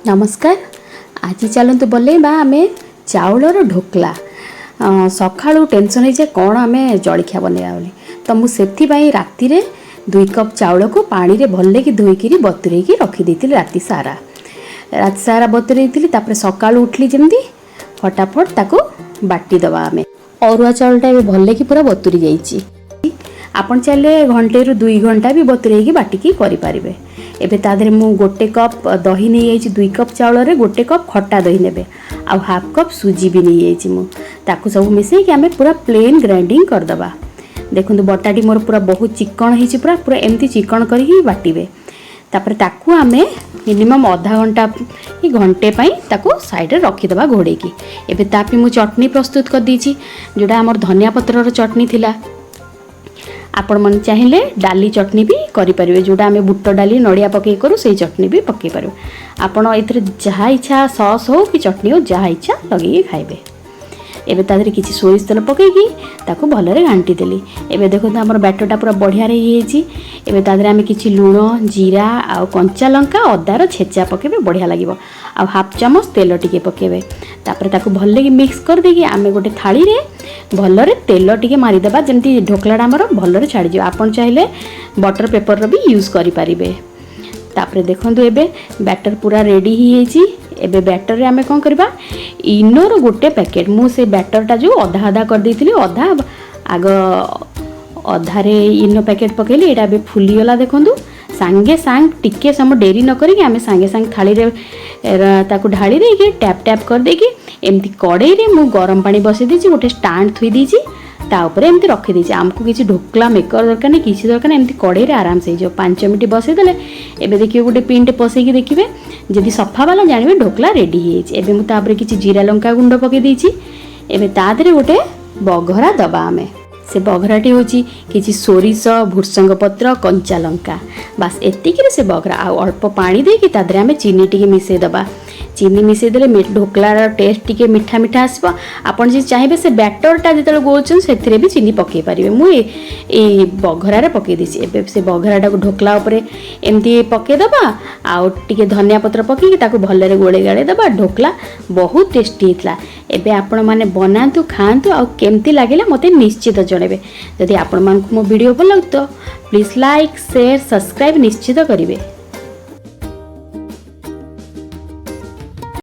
नमस्कार। आज चलतु बलैबा आम चाउलर ढोकला। सकाळू टेंशन है कौन आम जलखिया बनैबा बोली तो मुझे राति 2 कप चाउल को पानी रे भल कि धोईकी बतुरे रखीदी राति सारा बतुरे सकाळू उठली जमी फटाफट ताको बाटी दबा आम अरुआ चाउलटा भल कि पूरा बतुरी जाइए। आपन चाहिए घंटे रु 2 घंटा भी बतुरे बाटिकी करें। एबे तादरे मु गोटे कप दही नहीं जाइए 2 कप चाउल रे गोटे कप खट्टा दही नेबे आ हाफ कप सुजी भी नहीं जाइए मु ताकू सब मिसई कि आमे पूरा प्लेन ग्राइंडिंग कर दबा। देखंतु बटाटी मोर पूरा बहुत चिकन हिची पूरा पूरा एमती चिकन करके बाटिबे। तापर ताकू आमे मिनिमम आधा घंटा कि घंटे पई ताकू साइड रे रखी दबा घोड़े की। एबे तापी मु चटनी प्रस्तुत कर दीची जोडा हमर धनिया पत्रर चटनी थिला। आपण मन चाहिए डाली चटनी भी करें जोटा आम बुट डाली नड़िया पकई करूँ से चटनी भी पकई पार। आपण ए जहाँ इच्छा सॉस हो कि चटनी हो जहाँ इच्छा लगे खाइबे। एबे तादरे किसी सोरिष तेल पकईकी ताकू भलरे घांटी देली। एबे देखो हमर बैटरटा पूरा बढ़िया रे हिएची। एबे तादरे आमे किसी लूण जीरा आ कंचा लंका अदार छेचा पकेबे बढ़िया लागिबो आ हाफ चामच तेल टिके पकेबे। तापर ताकू भलरे मिक्स कर देकी आमे गोटे थाली रे भलरे तेल टिके मारी देबा जेमती ढोकलाटा हमर भलरे छाड़ी जिवो। आपण चाहिले बटर पेपर रो भी यूज करि परिबे। तापर देखंतु एबे बैटर पूरा रेडी हिएची। एबे बैटर रे आमे कोन करबा इनोर गोटे पैकेट मु से बैटरटा जो अधा आधा कर देथिली अधा आग अधारे इनो पैकेट पकेली एटा बे फुली गला। देखंतु सांगे सांग टिके सम डेरी न करी आमे सांगे सांग थाली रे ताकू ढाली दे के टैप टैप कर दे के एमती कड़ाई रे मु गरम पानी बसई दीची गोटे स्टैंड थुई दीची ता ऊपर एमती रखी दीची। आमको किसी ढोकला मेकर दरकार नहीं किसी दरकार एमती कड़ाई रे आराम से 5 मिनट बसई देले। एबे देखिए गोटे पिनटे पसईकी देखिए जदि सफा वाला जानवे ढोकला रेडी हिएची। एबे मु तापर किसी जीरा लंका गुंड पके दीची। एबे ता देरे गोटे बघरा दबा आमे से बघराटी होची किसी सोरिष भुर्संग पत्र कंचा लंका बास एतिकी से बघरा आ अल्प पानी देकी ता देरे आमे चीनी टिके मिसई दबा। चीनी मिसई देले ढोकलार टेस्ट टिके मिठा मिठा आसबो। आपन जे चाहिए से बैटरटा जेतले गोलछन सेथिरे भी चीनी पके पारिबे। मु ए बघरारे पके दिसी। एबे से बघराटा को ढोकला ऊपर एमती पके दबा आ टिके धनिया पत्र पके ताको भलरे गोळे गाळे दबा। ढोकला बहुत टेस्टी हितला। एबे आपण माने बनांतु खांतु आ केमती लागिला मते निश्चित जणेबे। जदि आपण मानकु मो वीडियो भल लागतो प्लीज लाइक शेयर सब्सक्राइब निश्चित करिवे।